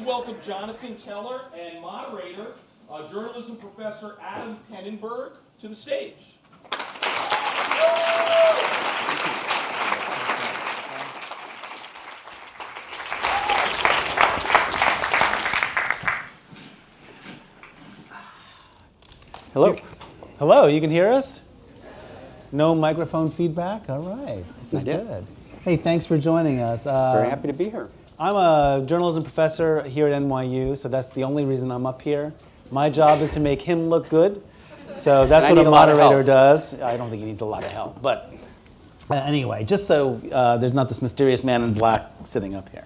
welcome Jonathan Teller and moderator, journalism professor Adam Pennenberg to the stage. Hello. Hello, you can hear us? No microphone feedback? All right, this is good. Hey, thanks for joining us. Very happy to be here. I'm a journalism professor here at NYU, so that's the only reason I'm up here. My job is to make him look good, so that's what a moderator does. I don't think he needs a lot of help, but anyway, just so there's not this mysterious man in black sitting up here.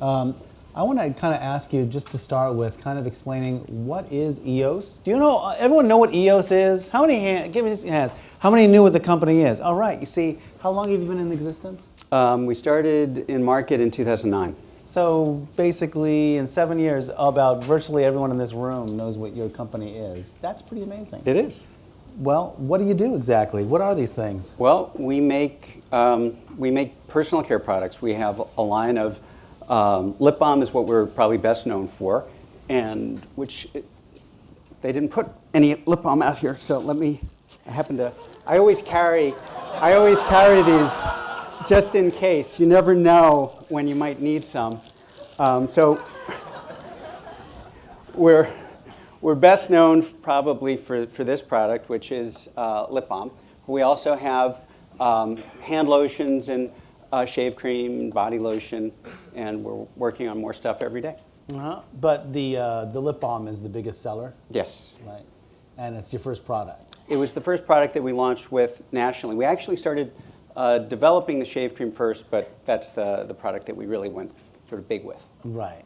I want to kind of ask you, just to start with, kind of explaining what is EOS. Do you know, everyone know what EOS is? How many give me hands. How many knew what the company is? All right, you see, how long have you been in existence? We started in market in 2009. So basically, in 7 years, about virtually everyone in this room knows what your company is. That's pretty amazing. It is. Well, what do you do exactly? What are these things? Well, we make personal care products. We have a line of lip balm is what we're probably best known for, and they didn't put any lip balm out here. So I always carry these just in case. You never know when you might need some. So we're best known probably for this product, which is lip balm. We also have hand lotions and shave cream, body lotion, and we're working on more stuff every day. But the lip balm is the biggest seller? Yes. Right. And it's your first product? It was the first product that we launched with nationally. We actually started developing the shave cream first, but that's the product that we really went sort of big with. Right.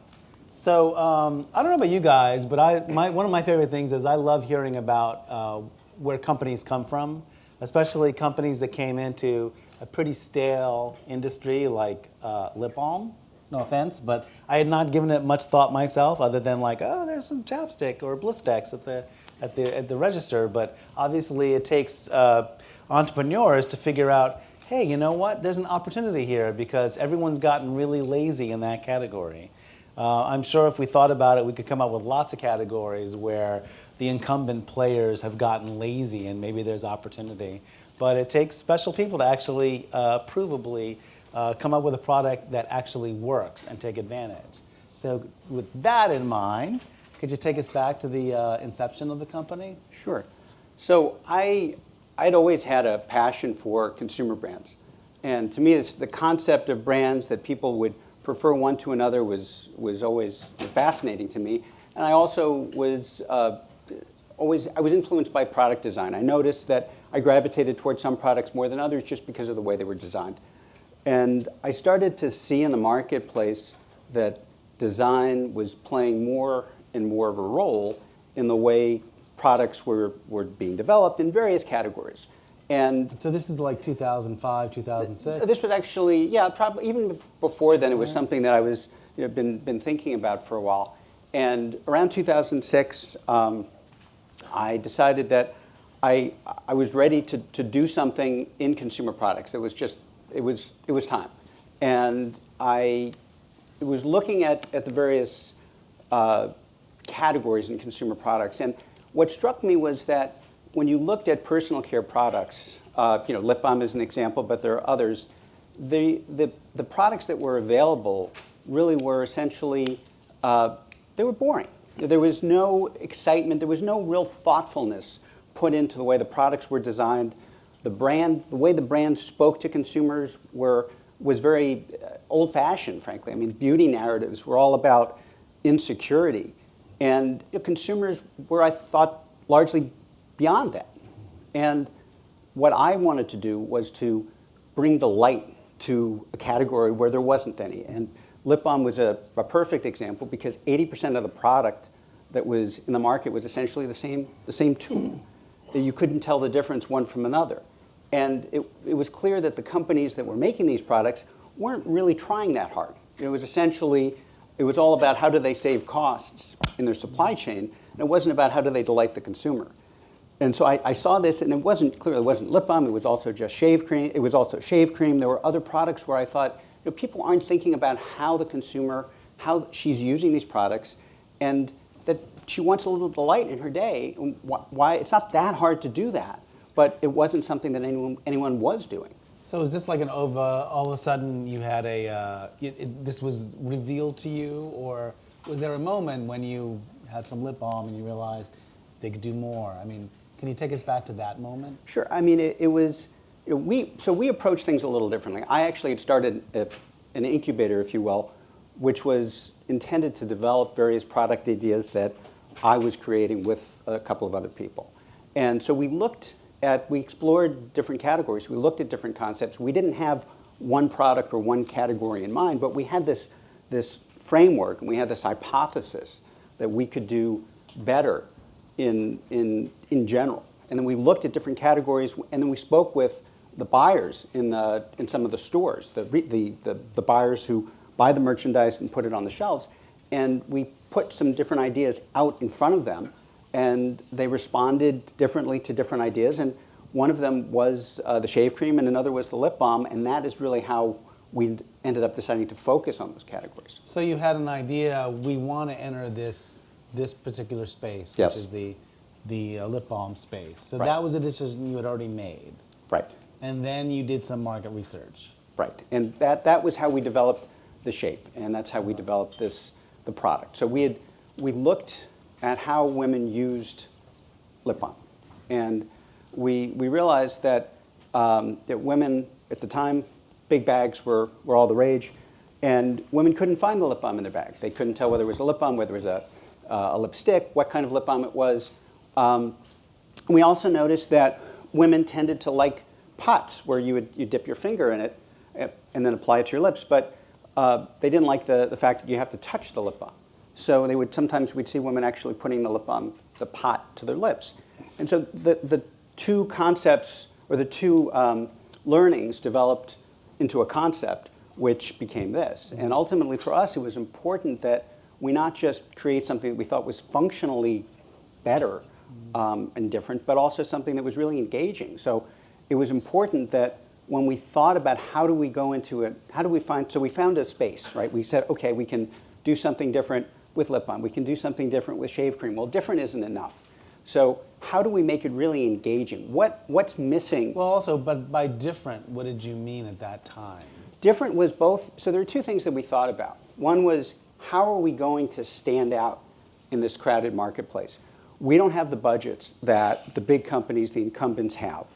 So I don't know about you guys, but one of my favorite things is I love hearing about where companies come from, especially companies that came into a pretty stale industry like lip balm. No offense, but I had not given it much thought myself, other than like, oh, there's some chapstick or Blistex at the register. But obviously, it takes entrepreneurs to figure out, hey, you know what? There's an opportunity here because everyone's gotten really lazy in that category. I'm sure if we thought about it, we could come up with lots of categories where the incumbent players have gotten lazy and maybe there's opportunity. But it takes special people to actually provably come up with a product that actually works and take advantage. So with that in mind, could you take us back to the inception of the company? Sure. So I'd always had a passion for consumer brands. And to me, the concept of brands that people would prefer one to another was always fascinating to me. And I also was I was influenced by product design. I noticed that I gravitated towards some products more than others just because of the way they were designed. And I started to see in the marketplace that design was playing more and more of a role in the way products were being developed in various categories. And so this is like 2005, 2006? This was actually, yeah, probably even before then. It was something that I was been thinking about for a while. And around 2006, I decided that I was ready to do something in consumer products. It was time. And I was looking at the various categories in consumer products. And what struck me was that when you looked at personal care products, lip balm is an example, but there are others, the products that were available really were essentially, they were boring. There was no excitement, there was no real thoughtfulness put into the way the products were designed. The way the brand spoke to consumers was very old-fashioned, frankly. I mean, beauty narratives were all about insecurity. And consumers were, I thought, largely beyond that. And what I wanted to do was to bring delight to a category where there wasn't any. And lip balm was a perfect example because 80% of the product that was in the market was essentially the same tube. You couldn't tell the difference one from another. And it was clear that the companies that were making these products weren't really trying that hard. It was all about how do they save costs in their supply chain, and it wasn't about how do they delight the consumer. And so I saw this, and it wasn't lip balm. It was also just shave cream. It was also shave cream. There were other products where I thought, people aren't thinking about how the consumer how she's using these products, and that she wants a little delight in her day. Why it's not that hard to do that, but it wasn't something that anyone was doing. So is this like all of a sudden you had this was revealed to you, or was there a moment when you had some lip balm and you realized they could do more? I mean, can you take us back to that moment? Sure. I mean, it was, we approached things a little differently. I actually had started an incubator, if you will, which was intended to develop various product ideas that I was creating with a couple of other people. And so we explored different categories. We looked at different concepts. We didn't have one product or one category in mind, but we had this framework and we had this hypothesis that we could do better in general. And then we looked at different categories, and then we spoke with the buyers in some of the stores, the buyers who buy the merchandise and put it on the shelves, and we put some different ideas out in front of them, and they responded differently to different ideas. And one of them was the shave cream, and another was the lip balm, and that is really how we ended up deciding to focus on those categories. So you had an idea, we want to enter this particular space, Yes. which is the lip balm space. So Right. that was a decision you had already made. Right. And then you did some market research. Right, and that was how we developed the shape, and that's how we developed the product. So we looked at how women used lip balm, and we realized that women at the time, big bags were all the rage, and women couldn't find the lip balm in their bag. They couldn't tell whether it was a lip balm, whether it was a lipstick, what kind of lip balm it was. We also noticed that women tended to like pots where you dip your finger in it and then apply it to your lips, but they didn't like the fact that you have to touch the lip balm. So sometimes we'd see women actually putting the lip balm, the pot, to their lips. And so the two concepts, or the two learnings, developed into a concept which became this. And ultimately for us it was important that we not just create something that we thought was functionally better and different, but also something that was really engaging. So it was important that when we thought about how do we go into it, so we found a space, right? We said, okay, we can do something different with lip balm. We can do something different with shave cream. Well, different isn't enough. So how do we make it really engaging? What's missing? Well, also, but by different, what did you mean at that time? Different was both, so there are two things that we thought about. One was, how are we going to stand out in this crowded marketplace? We don't have the budgets that the big companies, the incumbents, have.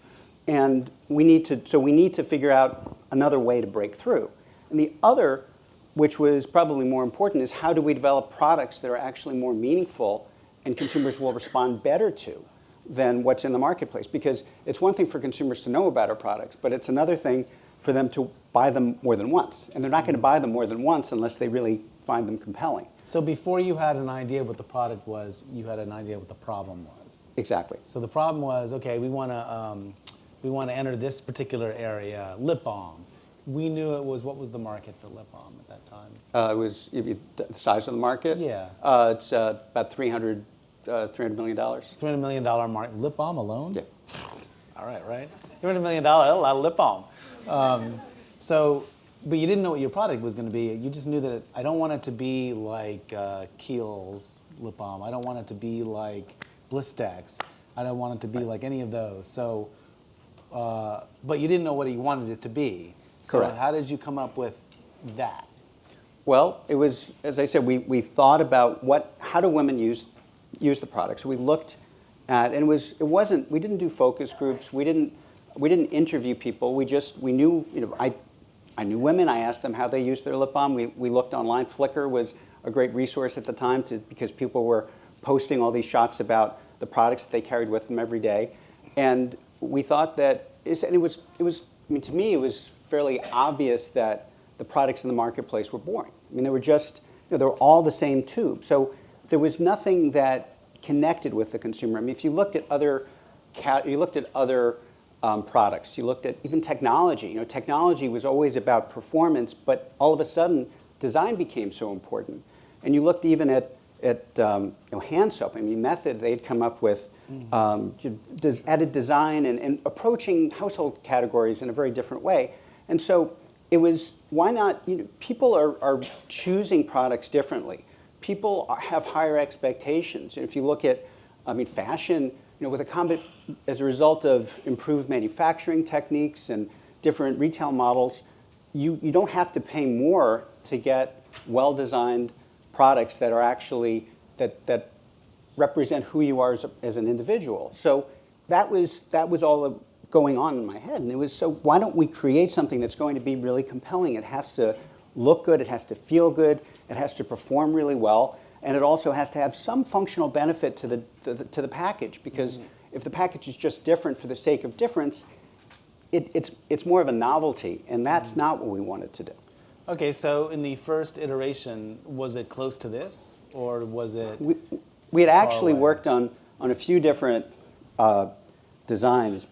And we need to figure out another way to break through. And the other, which was probably more important, is how do we develop products that are actually more meaningful and consumers will respond better to than what's in the marketplace? Because it's one thing for consumers to know about our products, but it's another thing for them to buy them more than once. And they're not going to buy them more than once unless they really find them compelling. So before you had an idea what the product was, you had an idea what the problem was. Exactly. So the problem was, okay, we want to enter this particular area, lip balm. We knew it was, what was the market for lip balm at that time? It was the size of the market? Yeah. It's about $300 million. $300 million market. Lip balm alone? Yeah. All right. $300 million, a lot of lip balm. But you didn't know what your product was going to be. You just knew that I don't want it to be like Kiehl's lip balm. I don't want it to be like Blistex. I don't want it to be like any of those. So, but you didn't know what you wanted it to be. So Correct. how did you come up with that? Well, it was, as I said, we thought about how do women use the product. So we looked at, and we didn't do focus groups. We didn't interview people. We knew, I knew women. I asked them how they used their lip balm. We looked online. Flickr was a great resource at the time because people were posting all these shots about the products that they carried with them every day. And we thought that, to me, it was fairly obvious that the products in the marketplace were boring. I mean, they were just, they were all the same tube. So there was nothing that connected with the consumer. I mean, if you looked at other products, you looked at even technology. Technology was always about performance, but all of a sudden, design became so important. And you looked even at hand soap. I mean, Method, they'd come up with added design and approaching household categories in a very different way. And so it was, why not, people are choosing products differently. People have higher expectations. If you look at, fashion, with as a result of improved manufacturing techniques and different retail models, you don't have to pay more to get well-designed products that are actually, that represent who you are as an individual. So that was all going on in my head. And it was, so why don't we create something that's going to be really compelling? It has to look good, it has to feel good, it has to perform really well, and it also has to have some functional benefit to the package, because if the package is just different for the sake of difference, it's more of a novelty, and that's not what we wanted to do. Okay, so in the first iteration, was it close to this, or was it? We had actually worked on a few different designs,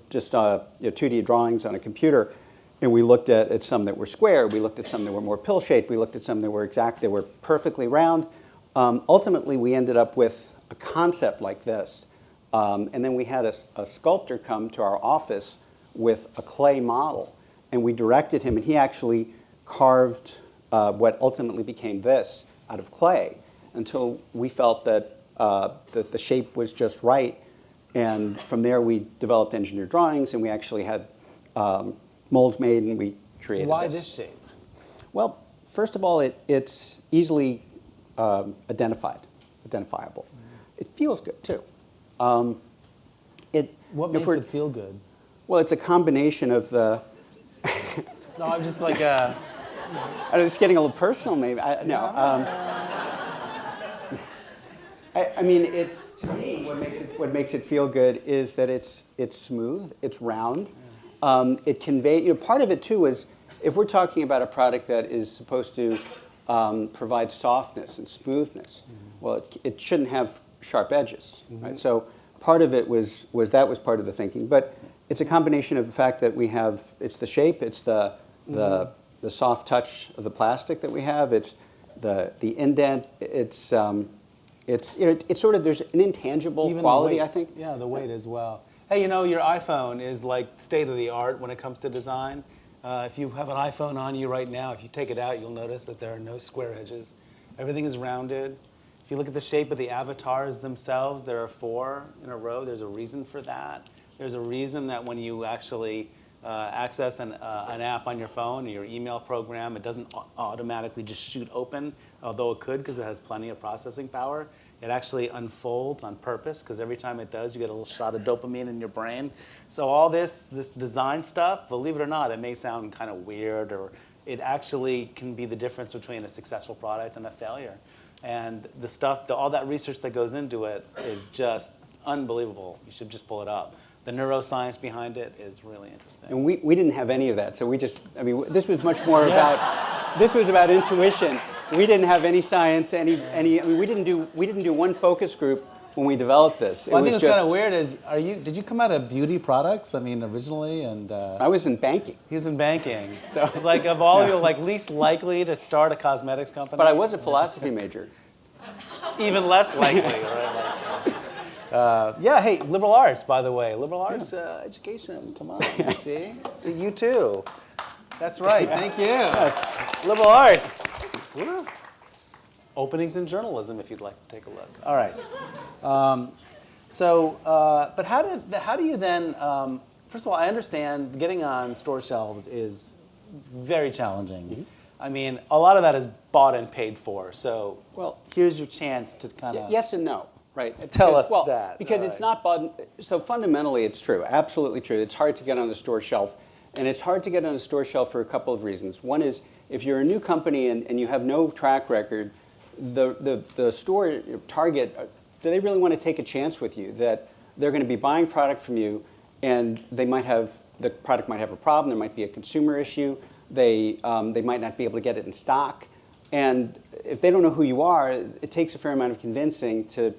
just 2D drawings on a computer, and we looked at some that were square, we looked at some that were more pill-shaped, we looked at some that were exact, they were perfectly round. Ultimately, we ended up with a concept like this, and then we had a sculptor come to our office with a clay model, and we directed him, and he actually carved what ultimately became this out of clay, until we felt that the shape was just right. And from there, we developed engineered drawings, and we actually had molds made, and we created Why this shape? Well, first of all, it's easily identifiable. It feels good, too. What makes it feel good? Well, it's a combination of the... No, I'm just like... It's getting a little personal, maybe. It's, to me, what makes it feel good is that it's smooth, it's round. It convey. Part of it too is, if we're talking about a product that is supposed to provide softness and smoothness, well, it shouldn't have sharp edges, right? So part of it was part of the thinking, but it's a combination of the fact that we have, it's the shape, it's the soft touch of the plastic that we have, it's the indent, it's sort of, there's an intangible Even quality, I think. Yeah, the weight as well. Hey, your iPhone is like state of the art when it comes to design. If you have an iPhone on you right now, if you take it out, you'll notice that there are no square edges. Everything is rounded. If you look at the shape of the avatars themselves, there are 4 in a row. There's a reason for that. There's a reason that when you actually access an app on your phone or your email program, it doesn't automatically just shoot open, although it could because it has plenty of processing power. It actually unfolds on purpose, because every time it does, you get a little shot of dopamine in your brain. So all this design stuff, believe it or not, it may sound kind of weird, or it actually can be the difference between a successful product and a failure. And the stuff, all that research that goes into it is just unbelievable. You should just pull it up. The neuroscience behind it is really interesting. And we didn't have any of that, so we just, this was much more about, this was about intuition. We didn't have any science, we didn't do one focus group when we developed this. Well, I think what's kind of weird is, did you come out of beauty products, originally? And I was in banking. He was in banking. So it's like, of all of you, least likely to start a cosmetics company? But I was a philosophy major. Even less likely, right? Yeah, hey, liberal arts, by the way. Liberal arts education, come on, see? See, you too. That's right, thank you. Yes. Liberal arts. Woo. Openings in journalism, if you'd like to take a look. All right. But how do you then, first of all, I understand getting on store shelves is very challenging. Mm-hmm. A lot of that is bought and paid for, so here's your chance to kind of... Yes and no. Right. Tell us that. Because it's not bought. So fundamentally, it's true. Absolutely true. It's hard to get on the store shelf. And it's hard to get on a store shelf for a couple of reasons. One is, if you're a new company and you have no track record, the store, Target, do they really want to take a chance with you that they're going to be buying product from you, and the product might have a problem, there might be a consumer issue, they might not be able to get it in stock. And if they don't know who you are, it takes a fair amount of convincing to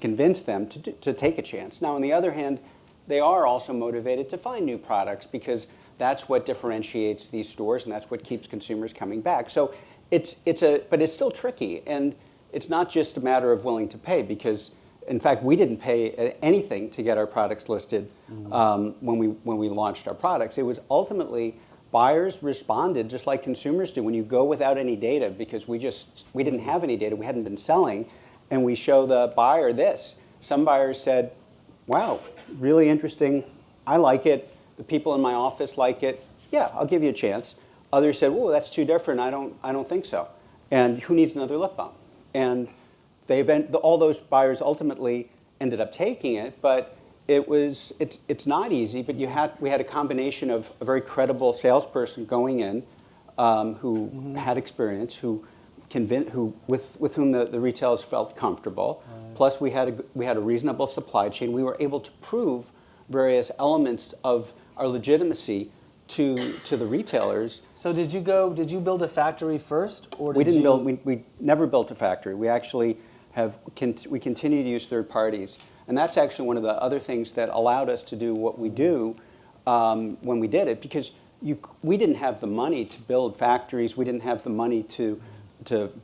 convince them to take a chance. Now, on the other hand, they are also motivated to find new products, because that's what differentiates these stores, and that's what keeps consumers coming back. So but it's still tricky, and it's not just a matter of willing to pay, because in fact we didn't pay anything to get our products listed when we launched our products. It was ultimately buyers responded just like consumers do when you go without any data, because we didn't have any data, we hadn't been selling, and we show the buyer this. Some buyers said, wow, really interesting, I like it, the people in my office like it, yeah, I'll give you a chance. Others said, whoa, that's too different, I don't think so. And who needs another lip balm? And all those buyers ultimately ended up taking it, but it's not easy, but we had a combination of a very credible salesperson going in who had experience, with whom the retailers felt comfortable. Right. Plus, we had a reasonable supply chain. We were able to prove various elements of our legitimacy to the retailers. So did you build a factory first, or we never built a factory. We actually we continue to use third parties. And that's actually one of the other things that allowed us to do what we do when we did it, because we didn't have the money to build factories. We didn't have the money to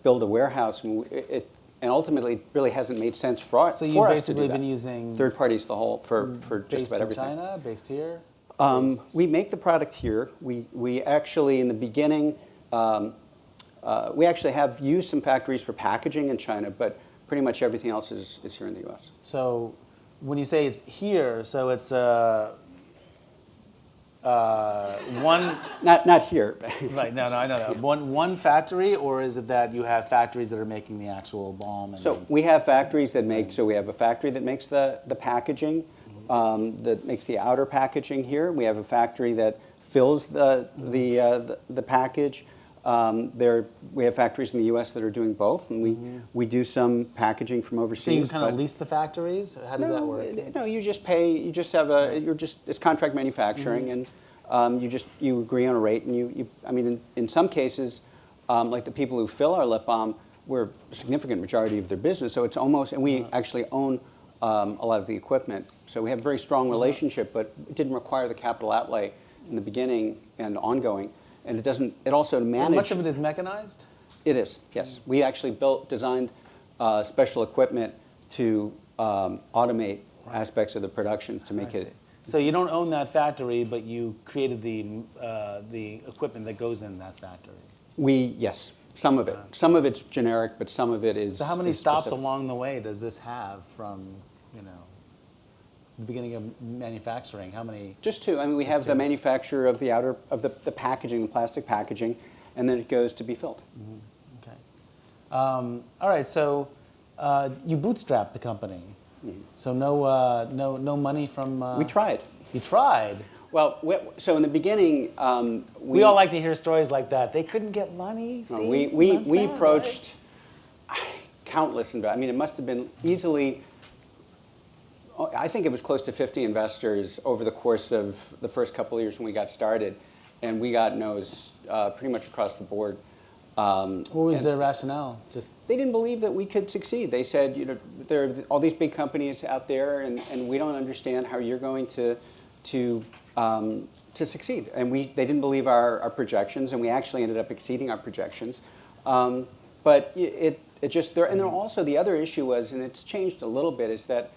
build a warehouse. And ultimately, it really hasn't made sense for us to do that. So you've basically been using third parties for just about everything. Based in China, based here? We make the product here. We actually, in the beginning, we actually have used some factories for packaging in China, but pretty much everything else is here in the U.S. So when you say it's here, so it's one... Not here. Right, no, I know that. One factory, or is it that you have factories that are making the actual balm? So we have factories that make, so we have a factory that makes the packaging, that makes the outer packaging here. We have a factory that fills the package. We have factories in the U.S. that are doing both, and we do some packaging from overseas. So you kind of lease the factories? How does that work? No, you just pay. You just have it's contract manufacturing, and you agree on a rate, and I mean, in some cases, like the people who fill our lip balm, we're a significant majority of their business. So it's almost, and we actually own a lot of the equipment. So we have a very strong relationship, but it didn't require the capital outlay in the beginning and ongoing. And it also to manage. And much of it is mechanized? It is, yes. We actually designed special equipment to automate aspects of the production to make it. So you don't own that factory, but you created the equipment that goes in that factory? Yes, some of it. Some of it's generic, but some of it is. So how many stops along the way does this have from, the beginning of manufacturing? How many? Just two. I mean, we have the manufacturer of the packaging, the plastic packaging, and then it goes to be filled. Okay. All right. So you bootstrapped the company. So no money from. We tried. You tried. Well, so in the beginning, we all like to hear stories like that. They couldn't get money. No, we approached countless investors. I mean, it must have been easily. I think it was close to 50 investors over the course of the first couple of years when we got started, and we got no's pretty much across the board. What was their rationale? Just they didn't believe that we could succeed. They said, there are all these big companies out there, and we don't understand how you're going to succeed. And they didn't believe our projections, and we actually ended up exceeding our projections. But it just there, and then also the other issue was, and it's changed a little bit, is that.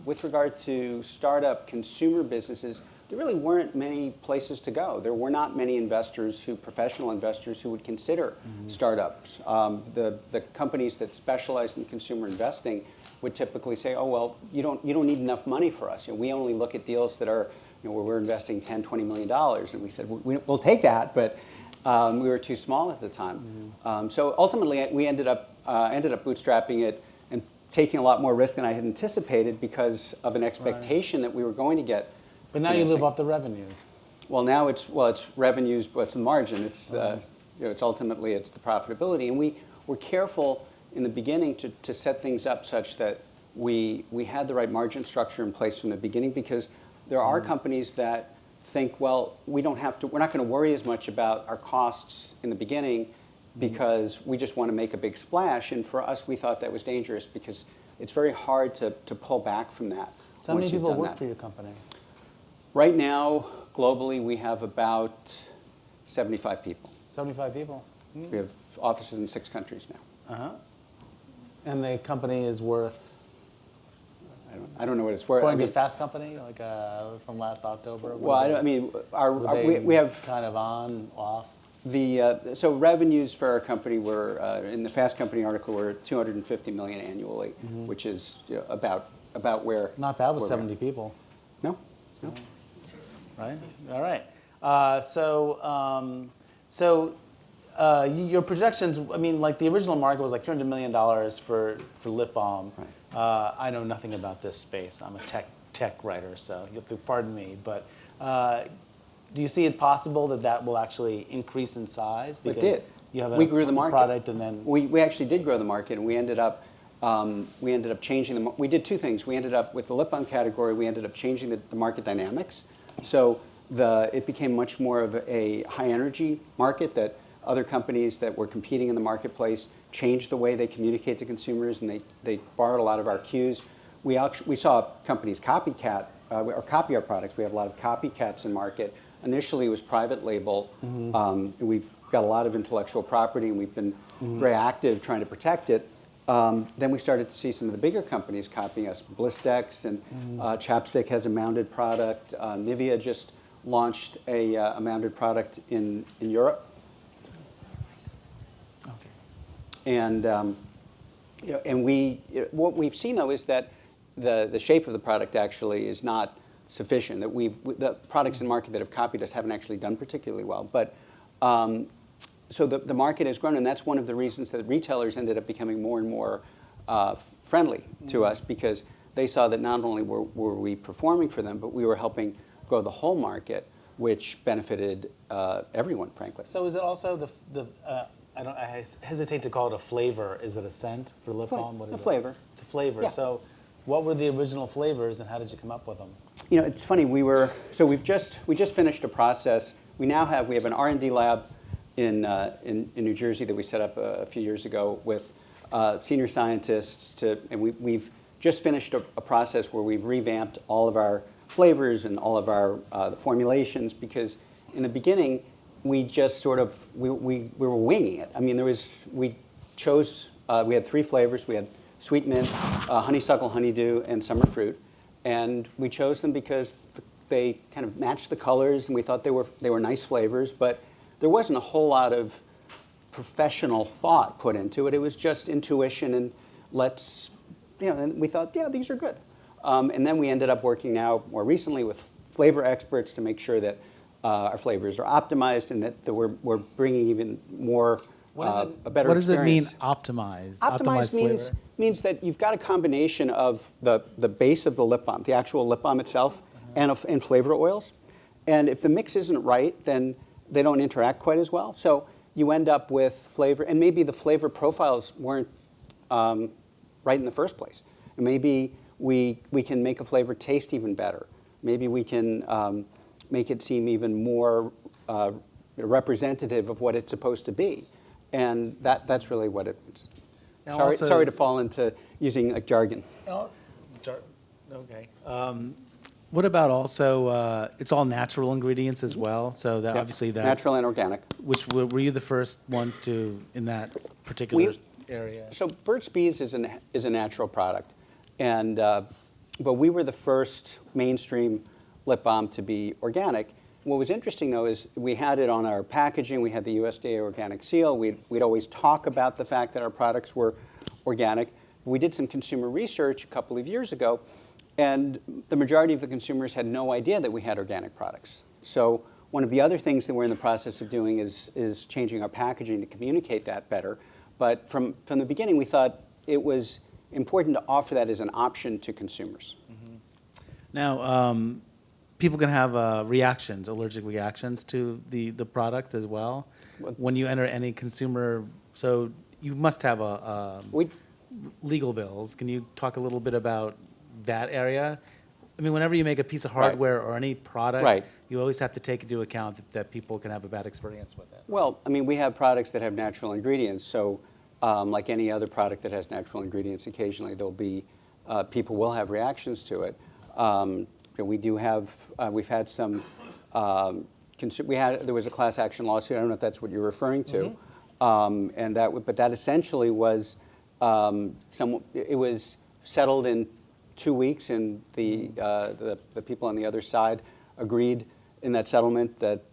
With regard to startup consumer businesses, there really weren't many places to go. There were not many professional investors who would consider startups. The companies that specialized in consumer investing would typically say, oh, well, you don't need enough money for us. We only look at deals that are, where we're investing $10, $20 million. And we said, we'll take that, but we were too small at the time. So ultimately, we ended up bootstrapping it, taking a lot more risk than I had anticipated because of an expectation that we were going to get. But now you live off the revenues. Well, now it's revenues, but it's the margin. It's it's ultimately it's the profitability, and we were careful in the beginning to set things up such that we had the right margin structure in place from the beginning, because there are companies that think, well, we're not going to worry as much about our costs in the beginning, because we just want to make a big splash. And for us, we thought that was dangerous because it's very hard to pull back from that. So how many people work for your company? Right now, globally, we have about 75 people. 75 people? We have offices in 6 countries now. And the company is worth? I don't know what it's worth. According to Fast Company, like from last October. Well, I mean, we have kind of on, off. So revenues for our company were in the Fast Company article were 250 million annually, which is about where. Not bad with where 70 people. No. Right. All right. Your projections. I mean, like the original market was like $300 million for lip balm. Right. I know nothing about this space. I'm a tech writer, so you have to pardon me. But do you see it possible that will actually increase in size? Because it did. You have we grew the market. Product, and then we actually did grow the market, and we ended up changing the. We did two things. We ended up with the lip balm category. We ended up changing the market dynamics. So it became much more of a high energy market that other companies that were competing in the marketplace changed the way they communicate to consumers, and they borrowed a lot of our cues. We saw companies copycat or copy our products. We have a lot of copycats in market. Initially, it was private label. We've got a lot of intellectual property, and we've been very active trying to protect it. Then we started to see some of the bigger companies copying us. Blistex and Chapstick has a mounded product. Nivea just launched a mounded product in Europe. Okay. And what we've seen though is that the shape of the product actually is not sufficient. That the products in market that have copied us haven't actually done particularly well. But so the market has grown, and that's one of the reasons that retailers ended up becoming more and more friendly to us, because they saw that not only were we performing for them, but we were helping grow the whole market, which benefited everyone, frankly. So is it also I hesitate to call it a flavor. Is it a scent for lip balm? What is a flavor. It's a flavor. Yeah. So what were the original flavors, and how did you come up with them? You know, it's funny. We just finished a process. We have an R&D lab in New Jersey that we set up a few years ago with senior scientists and we've just finished a process where we've revamped all of our flavors and all of our the formulations, because in the beginning we just sort of we were winging it. I mean, we had 3 flavors. We had sweet mint, honeysuckle, honeydew, and summer fruit, and we chose them because they kind of matched the colors, and we thought they were nice flavors, but there wasn't a whole lot of professional thought put into it. It was just intuition, and and we thought, yeah, these are good. And then we ended up working now more recently with flavor experts to make sure that our flavors are optimized, and that we're bringing even more a better experience. What does it mean, optimized? Optimized means that you've got a combination of the base of the lip balm, the actual lip balm itself, and flavor oils. And if the mix isn't right, then they don't interact quite as well. So you end up with flavor, and maybe the flavor profiles weren't right in the first place. And maybe we can make a flavor taste even better. Maybe we can make it seem even more representative of what it's supposed to be. And that's really what it is. Sorry to fall into using like jargon. Okay. What about also, it's all natural ingredients as well, so that obviously that... Natural and organic. Which, were you the first ones in that particular area? So Burt's Bees is a natural product, and but we were the first mainstream lip balm to be organic. What was interesting though is we had it on our packaging, we had the USDA organic seal, we'd always talk about the fact that our products were organic. We did some consumer research a couple of years ago, and the majority of the consumers had no idea that we had organic products. So one of the other things that we're in the process of doing is changing our packaging to communicate that better. But from the beginning, we thought it was important to offer that as an option to consumers. Mm-hmm. Now, people can have allergic reactions to the product as well. When you enter any consumer, so you must have legal bills. Can you talk a little bit about that area? I mean, whenever you make a piece of hardware or any product, you always have to take into account that people can have a bad experience with it. Well, I mean, we have products that have natural ingredients, so like any other product that has natural ingredients, occasionally there'll be, people will have reactions to it. We do have, we've had some, there was a class action lawsuit, I don't know if that's what you're referring to, but that essentially was, it was settled in 2 weeks, and the people on the other side agreed in that settlement that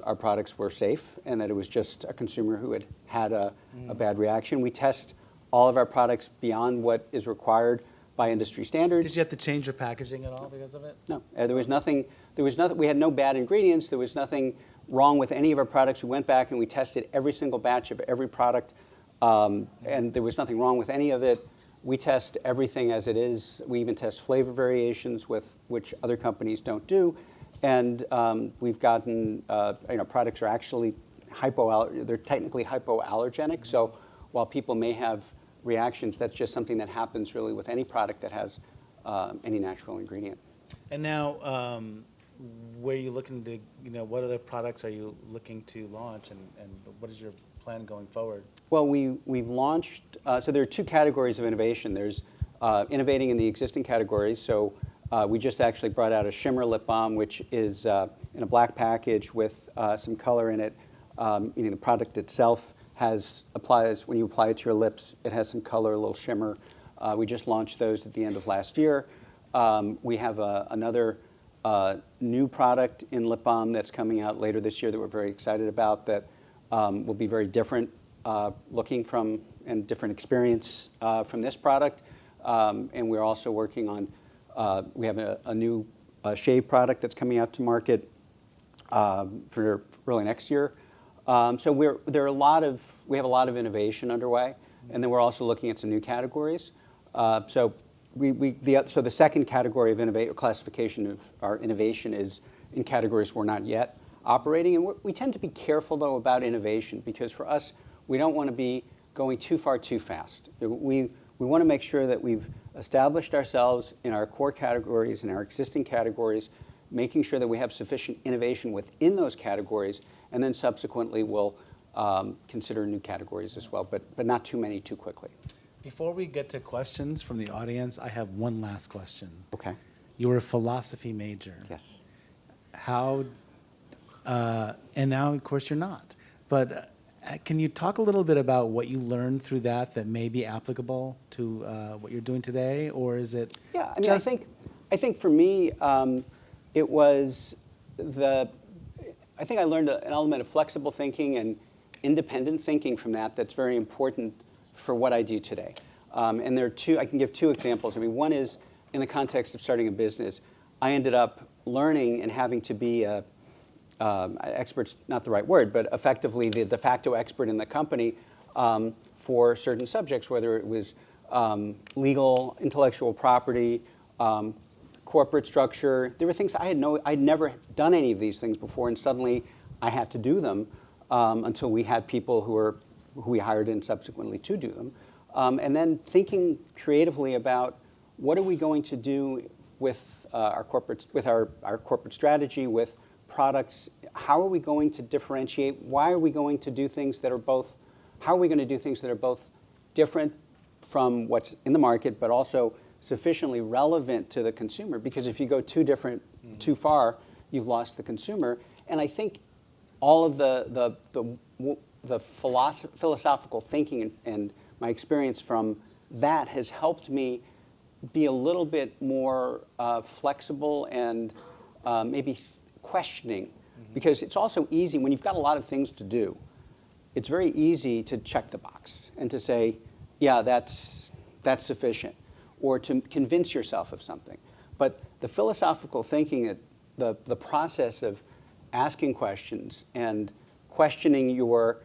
our products were safe and that it was just a consumer who had a bad reaction. We test all of our products beyond what is required by industry standards. Did you have to change your packaging at all because of it? No, there was nothing. We had no bad ingredients. There was nothing wrong with any of our products. We went back and we tested every single batch of every product, and there was nothing wrong with any of it. We test everything as it is. We even test flavor variations, which other companies don't do. And we've gotten, products are actually they're technically hypoallergenic. So while people may have reactions, that's just something that happens really with any product that has any natural ingredient. And now, where are you looking to, what other products are you looking to launch, and what is your plan going forward? Well, we've launched, so there are two categories of innovation. There's innovating in the existing categories. So we just actually brought out a shimmer lip balm, which is in a black package with some color in it. Meaning the product itself applies, when you apply it to your lips, it has some color, a little shimmer. We just launched those at the end of last year. We have another new product in lip balm that's coming out later this year that we're very excited about that will be very different looking from and different experience from this product. And we're also working on, we have a new shave product that's coming out to market for early next year. So we have a lot of innovation underway, and then we're also looking at some new categories. So the second category of classification of our innovation is in categories we're not yet operating, and we tend to be careful though about innovation because for us we don't want to be going too far too fast. We want to make sure that we've established ourselves in our core categories and our existing categories, making sure that we have sufficient innovation within those categories, and then subsequently we'll consider new categories as well, but not too many too quickly. Before we get to questions from the audience, I have one last question. Okay. You were a philosophy major. Yes. How, and now of course you're not, but can you talk a little bit about what you learned through that may be applicable to what you're doing today, or is it? Yeah, I mean, I think for me, it was I think I learned an element of flexible thinking and independent thinking from that's very important for what I do today. And there are I can give two examples. I mean, one is in the context of starting a business, I ended up learning and having to be expert's not the right word, but effectively the de facto expert in the company for certain subjects, whether it was legal, intellectual property, corporate structure. There were things I'd never done any of these things before, and suddenly I had to do them until we had people who we hired in subsequently to do them. And then thinking creatively about what are we going to do with our corporate strategy, with products. How are we going to differentiate? Why are we going to do things that are both? How are we going to do things that are both different from what's in the market, but also sufficiently relevant to the consumer? Because if you go too far, you've lost the consumer. And I think all of the philosophical thinking and my experience from that has helped me be a little bit more flexible and maybe questioning. Because it's also easy when you've got a lot of things to do. It's very easy to check the box and to say, yeah, that's sufficient, or to convince yourself of something. But the philosophical thinking, the process of asking questions and questioning your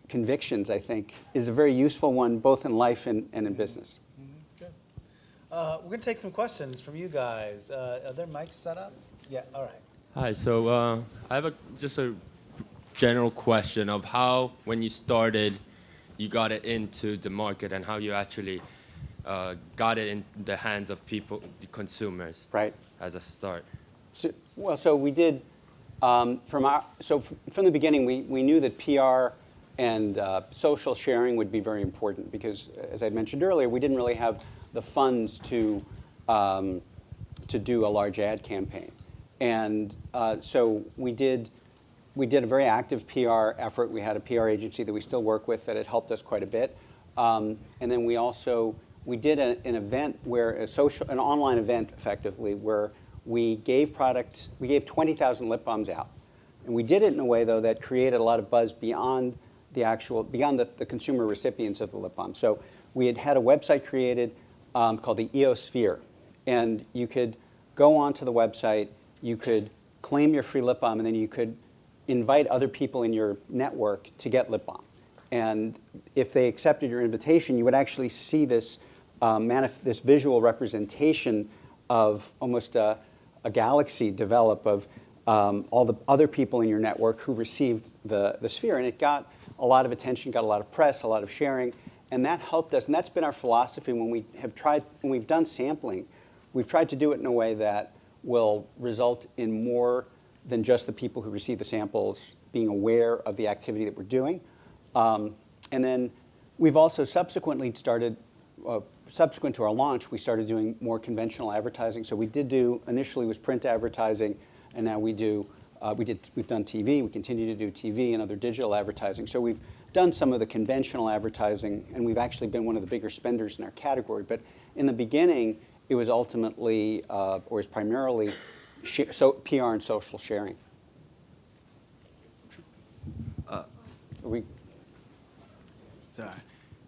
convictions, I think, is a very useful one both in life and in business. Good. We're going to take some questions from you guys. Are there mics set up? Yeah, all right. Hi, so I have just a general question of how, when you started, you got it into the market and how you actually got it in the hands of people, the consumers, right, as a start. So we did, from the beginning, we knew that PR and social sharing would be very important because, as I mentioned earlier, we didn't really have the funds to do a large ad campaign. And so we did a very active PR effort. We had a PR agency that we still work with that had helped us quite a bit. And then we also we did an event where an online event effectively, where we gave 20,000 lip balms out. And we did it in a way, though, that created a lot of buzz beyond the consumer recipients of the lip balm. So we had a website created called the Eosphere. And you could go onto the website, you could claim your free lip balm, and then you could invite other people in your network to get lip balm. And if they accepted your invitation, you would actually see this, this visual representation of almost a galaxy develop of all the other people in your network who received the sphere. And it got a lot of attention, got a lot of press, a lot of sharing, and that helped us. And that's been our philosophy when we've done sampling. We've tried to do it in a way that will result in more than just the people who receive the samples being aware of the activity that we're doing. And then we've also subsequently started, subsequent to our launch, we started doing more conventional advertising. So we did do, initially was print advertising, and now we've done TV, we continue to do TV and other digital advertising. So we've done some of the conventional advertising, and we've actually been one of the bigger spenders in our category. But in the beginning, it was ultimately, or was primarily, PR and social sharing.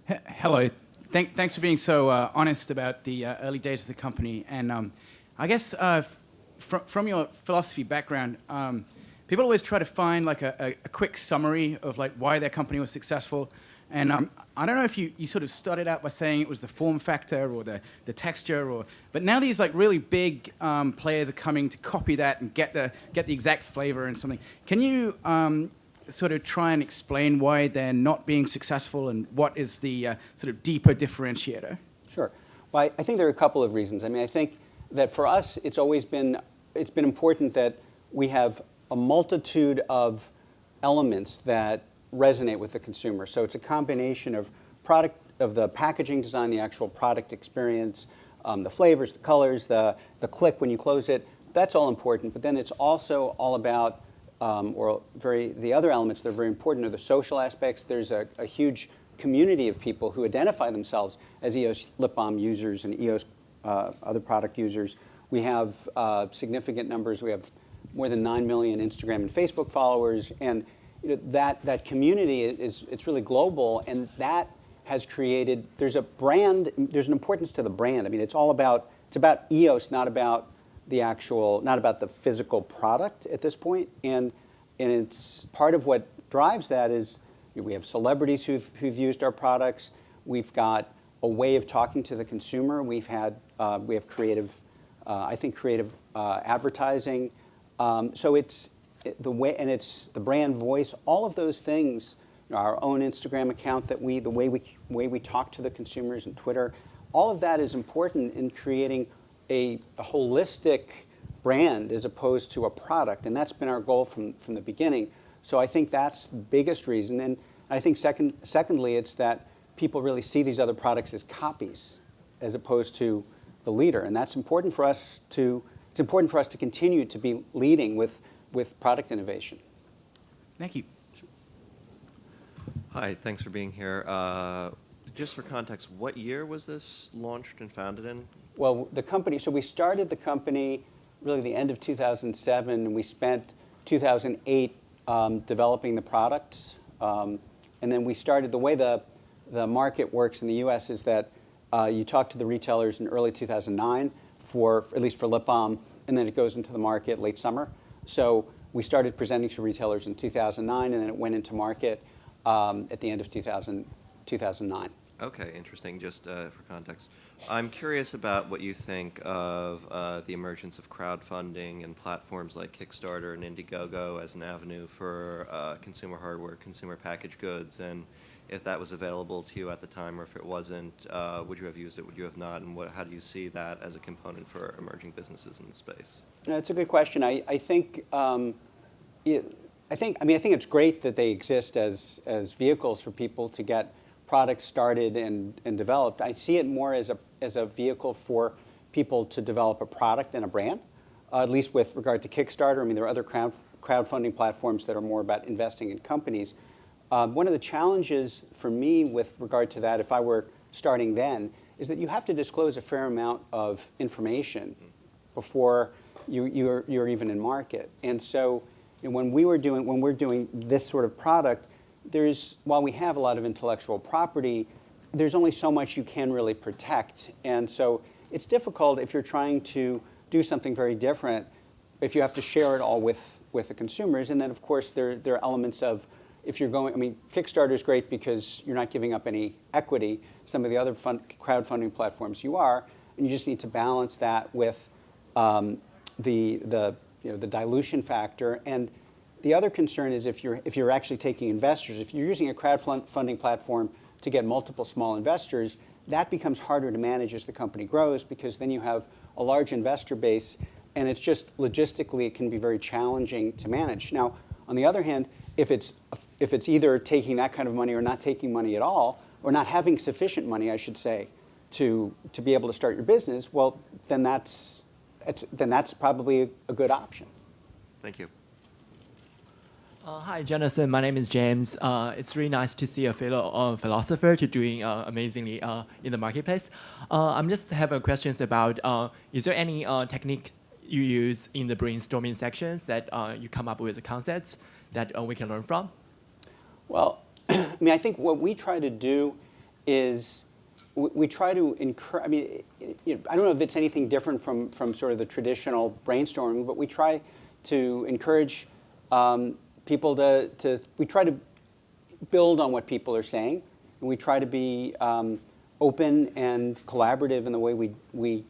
Hello. Thanks for being so honest about the early days of the company. And I guess from your philosophy background, people always try to find like a quick summary of like why their company was successful. And I don't know if you sort of started out by saying it was the form factor or the texture, but now these like really big players are coming to copy that and get the exact flavor and something. Can you sort of try and explain why they're not being successful and what is the sort of deeper differentiator? Sure. Well, I think there are a couple of reasons. I mean, I think that for us, it's been important that we have a multitude of elements that resonate with the consumer. So it's a combination of the packaging design, the actual product experience, the flavors, the colors, the click when you close it. That's all important. But then it's also all about, the other elements that are very important are the social aspects. There's a huge community of people who identify themselves as EOS lip balm users and EOS other product users. We have significant numbers. We have more than 9 million Instagram and Facebook followers, and that community it's really global, and that has created. There's an importance to the brand. I mean, it's about EOS, not about the physical product at this point, and it's part of what drives that is we have celebrities who've used our products. We've got a way of talking to the consumer. We have creative advertising. So it's the way, and it's the brand voice. All of those things, our own Instagram account, the way we talk to the consumers, and Twitter, all of that is important in creating a holistic brand as opposed to a product, and that's been our goal from the beginning. So I think that's the biggest reason, and I think secondly, it's that people really see these other products as copies as opposed to the leader, and that's important for us to. It's important for us to continue to be leading with product innovation. Thank you. Hi, thanks for being here. Just for context, what year was this launched and founded in? Well, so we started the company really the end of 2007, and we spent 2008 developing the products. And then we started, the way the market works in the US is that you talk to the retailers in early 2009, at least for lip balm, and then it goes into the market late summer. So we started presenting to retailers in 2009, and then it went into market at the end of 2009. Okay, interesting. Just for context, I'm curious about what you think of the emergence of crowdfunding and platforms like Kickstarter and Indiegogo as an avenue for consumer hardware, consumer packaged goods, and if that was available to you at the time, or if it wasn't, would you have used it, would you have not, and how do you see that as a component for emerging businesses in the space? No, it's a good question. I think it's great that they exist as vehicles for people to get products started and developed. I see it more as a vehicle for people to develop a product and a brand, at least with regard to Kickstarter. I mean, there are other crowdfunding platforms that are more about investing in companies. One of the challenges for me with regard to that, if I were starting then, is that you have to disclose a fair amount of information before you're even in market. And so when we're doing this sort of product, while we have a lot of intellectual property, there's only so much you can really protect. And so it's difficult if you're trying to do something very different, if you have to share it all with the consumers. And then, of course, there are elements of, if you're going, I mean, Kickstarter is great because you're not giving up any equity. Some of the other crowdfunding platforms you are, and you just need to balance that with the dilution factor. And the other concern is if you're actually taking investors, if you're using a crowdfunding platform to get multiple small investors, that becomes harder to manage as the company grows, because then you have a large investor base, and it's just logistically, it can be very challenging to manage. Now, on the other hand, if it's either taking that kind of money or not taking money at all, or not having sufficient money, I should say, to be able to start your business, well, then that's probably a good option. Thank you. Hi, Jonathan. My name is James. It's really nice to see a fellow philosopher to doing amazingly in the marketplace. I'm just having questions about, is there any techniques you use in the brainstorming sections that you come up with the concepts that we can learn from? Well, I mean, I think what we try to do is we try to encourage, I mean, I don't know if it's anything different from sort of the traditional brainstorming, but we try to encourage people we try to build on what people are saying, and we try to be open and collaborative in the way we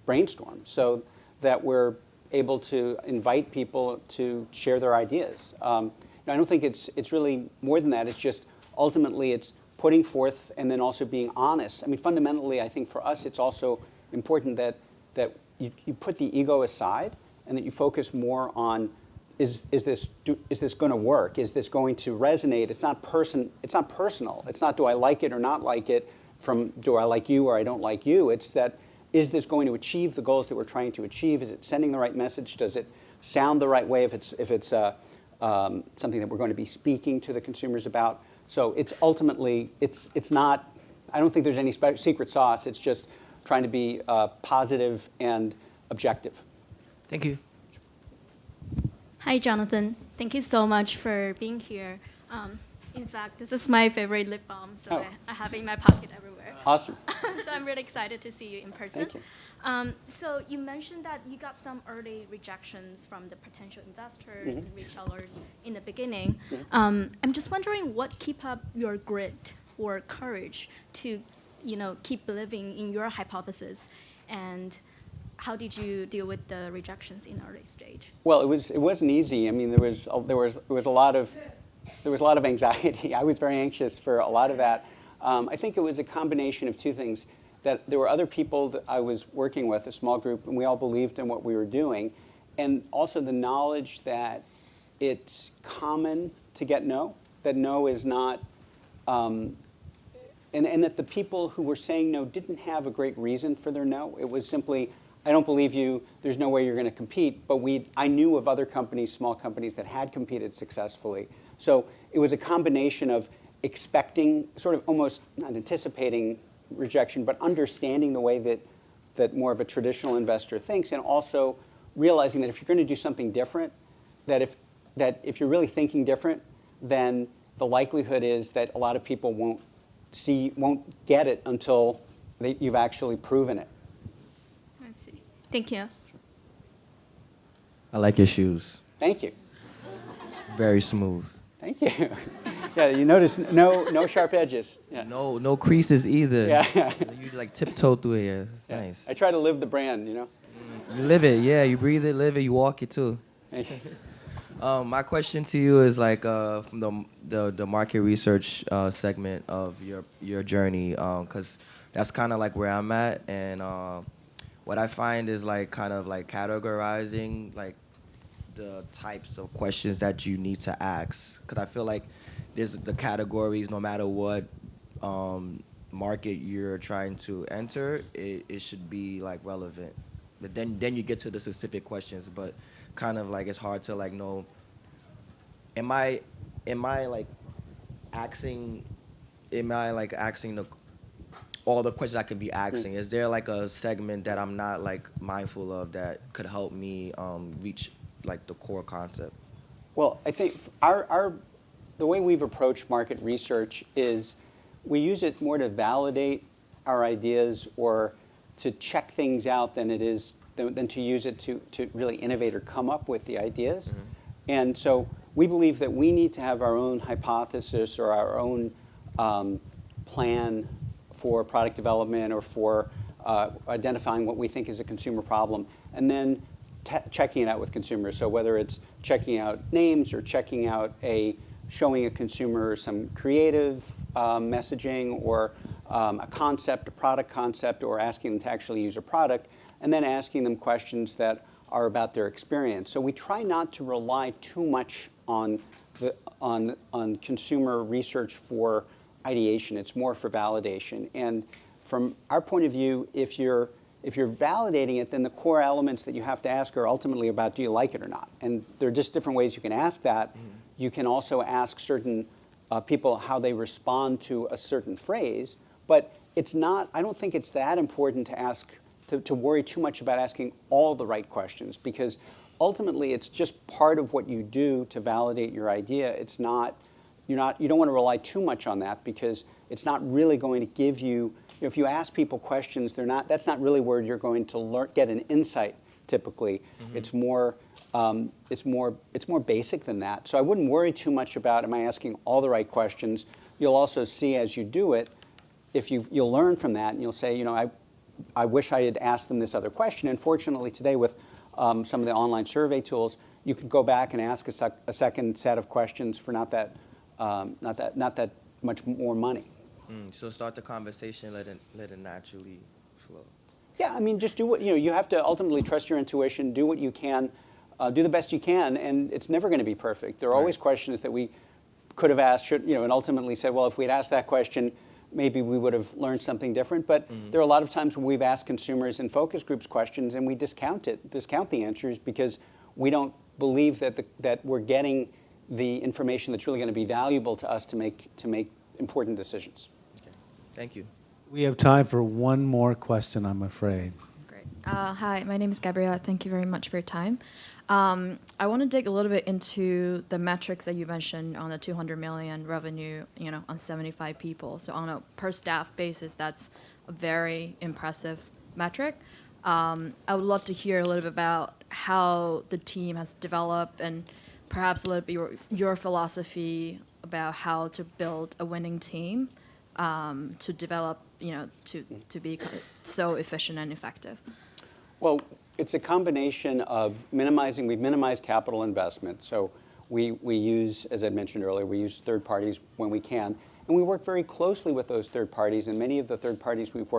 brainstorm, so that we're able to invite people to share their ideas. I don't think it's really more than that. It's just ultimately it's putting forth and then also being honest. I mean, fundamentally, I think for us it's also important that you put the ego aside and that you focus more on, is this going to work? Is this going to resonate? It's not personal. It's not do I like it or not like it, from do I like you or I don't like you. It's that, is this going to achieve the goals that we're trying to achieve? Is it sending the right message? Does it sound the right way if it's something that we're going to be speaking to the consumers about? So it's ultimately, it's not, I don't think there's any secret sauce. It's just trying to be positive and objective. Thank you. Hi, Jonathan. Thank you so much for being here. In fact, this is my favorite lip balm, so I have it in my pocket everywhere. Awesome. So I'm really excited to see you in person. Thank you. So you mentioned that you got some early rejections from the potential investors and retailers in the beginning. I'm just wondering what keep up your grit or courage to, keep believing in your hypothesis, and how did you deal with the rejections in early stage? Well, it wasn't easy. I mean, there was a lot of anxiety. I was very anxious for a lot of that. I think it was a combination of two things. That there were other people that I was working with, a small group, and we all believed in what we were doing, and also the knowledge that it's common to get no, that no is not, and that the people who were saying no didn't have a great reason for their no. It was simply, I don't believe you, there's no way you're going to compete. But I knew of other companies, small companies, that had competed successfully. So it was a combination of expecting, sort of almost not anticipating rejection, but understanding the way that more of a traditional investor thinks, and also realizing that if you're going to do something different, that if you're really thinking different, then the likelihood is that a lot of people won't get it until you've actually proven it. I see. Thank you. I like your shoes. Thank you. Very smooth. Thank you. Yeah, you notice no sharp edges. Yeah. No creases either. Yeah. You like tiptoe through here. It's Yeah. nice. I try to live the brand, You live it, yeah. You breathe it, live it, you walk it too. Thank you. My question to you is like from the market research segment of your journey, because that's kind of like where I'm at, and what I find is like kind of like categorizing like the types of questions that you need to ask, because I feel like there's the categories, no matter what market you're trying to enter, it should be like relevant. But then you get to the specific questions, but kind of like it's hard to like know, am I like asking the all the questions I could be asking. Is there like a segment that I'm not like mindful of that could help me reach like the core concept? Well, I think the way we've approached market research is we use it more to validate our ideas or to check things out than to use it to really innovate or come up with the ideas. Mm-hmm. And so we believe that we need to have our own hypothesis or our own plan for product development or for identifying what we think is a consumer problem, and then checking it out with consumers. So whether it's checking out names or checking out showing a consumer some creative messaging or a concept, a product concept, or asking them to actually use a product, and then asking them questions that are about their experience. So we try not to rely too much on consumer research for ideation. It's more for validation. And from our point of view, if you're validating it, then the core elements that you have to ask are ultimately about, do you like it or not? And there are just different ways you can ask that. Mm-hmm. You can also ask certain people how they respond to a certain phrase, but I don't think it's that important to ask, to worry too much about asking all the right questions, because ultimately it's just part of what you do to validate your idea. It's not, you don't want to rely too much on that, because it's not really going to give you, if you ask people questions, that's not really where you're going to get an insight typically. Mm-hmm. It's more basic than that. So I wouldn't worry too much about, am I asking all the right questions? You'll also see as you do it, you'll learn from that, and you'll say, I wish I had asked them this other question. And fortunately today with some of the online survey tools, you can go back and ask a second set of questions for not that much more money. So start the conversation, let it naturally flow. Yeah, I mean, just do what, you have to ultimately trust your intuition, do what you can, do the best you can, and it's never going to be perfect. There are always questions that we could have asked, and ultimately said, well, if we'd asked that question, maybe we would have learned something different. But there are a lot of times when we've asked consumers in focus groups questions and we discount the answers because we don't believe that we're getting the information that's really going to be valuable to us to make important decisions. Okay. Thank you. We have time for one more question, I'm afraid. Great. Hi, my name is Gabriella. Thank you very much for your time. I want to dig a little bit into the metrics that you mentioned on the 200 million revenue, on 75 people. So on a per staff basis, that's a very impressive metric. I would love to hear a little bit about how the team has developed and perhaps a little bit your philosophy about how to build a winning team to develop, to be so efficient and effective. Well, it's a combination of we've minimized capital investment. So we use, as I mentioned earlier, we use third parties when we can. And we work very closely with those third parties. And many of the third parties we've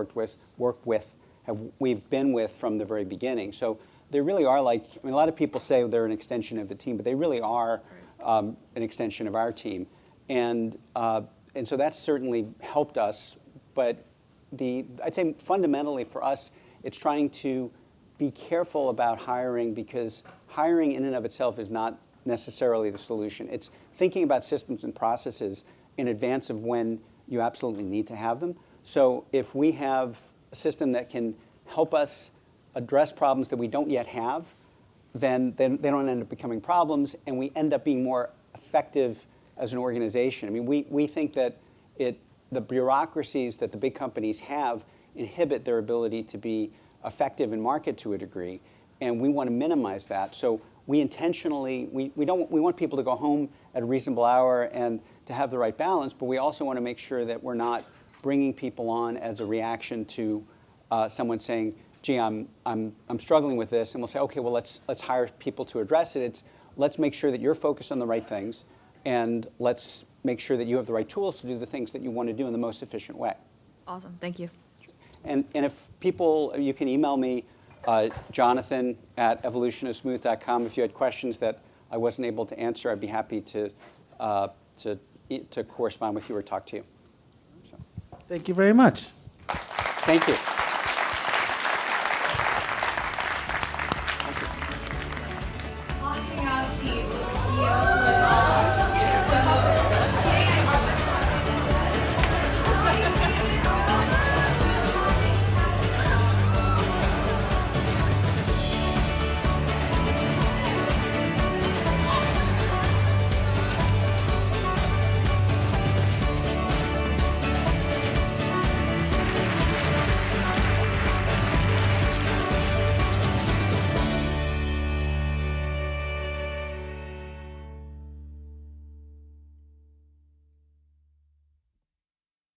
we've been with from the very beginning. So they really are a lot of people say they're an extension of the team, but they really are an extension of our team. And so that's certainly helped us. But I'd say fundamentally for us, it's trying to be careful about hiring, because hiring in and of itself is not necessarily the solution. It's thinking about systems and processes in advance of when you absolutely need to have them. So if we have a system that can help us address problems that we don't yet have, then they don't end up becoming problems, and we end up being more effective as an organization. I mean, we think that the bureaucracies that the big companies have inhibit their ability to be effective in market to a degree, and we want to minimize that. So we intentionally, we want people to go home at a reasonable hour and to have the right balance, but we also want to make sure that we're not bringing people on as a reaction to someone saying, gee, I'm struggling with this, and we'll say, okay, well, let's hire people to address it. Let's make sure that you're focused on the right things, and let's make sure that you have the right tools to do the things that you want to do in the most efficient way. Awesome, thank you. And if people, you can email me, Jonathan@evolutionofsmooth.com. If you had questions that I wasn't able to answer, I'd be happy to correspond with you or talk to you. So. Thank you very much. Thank you. Thank you.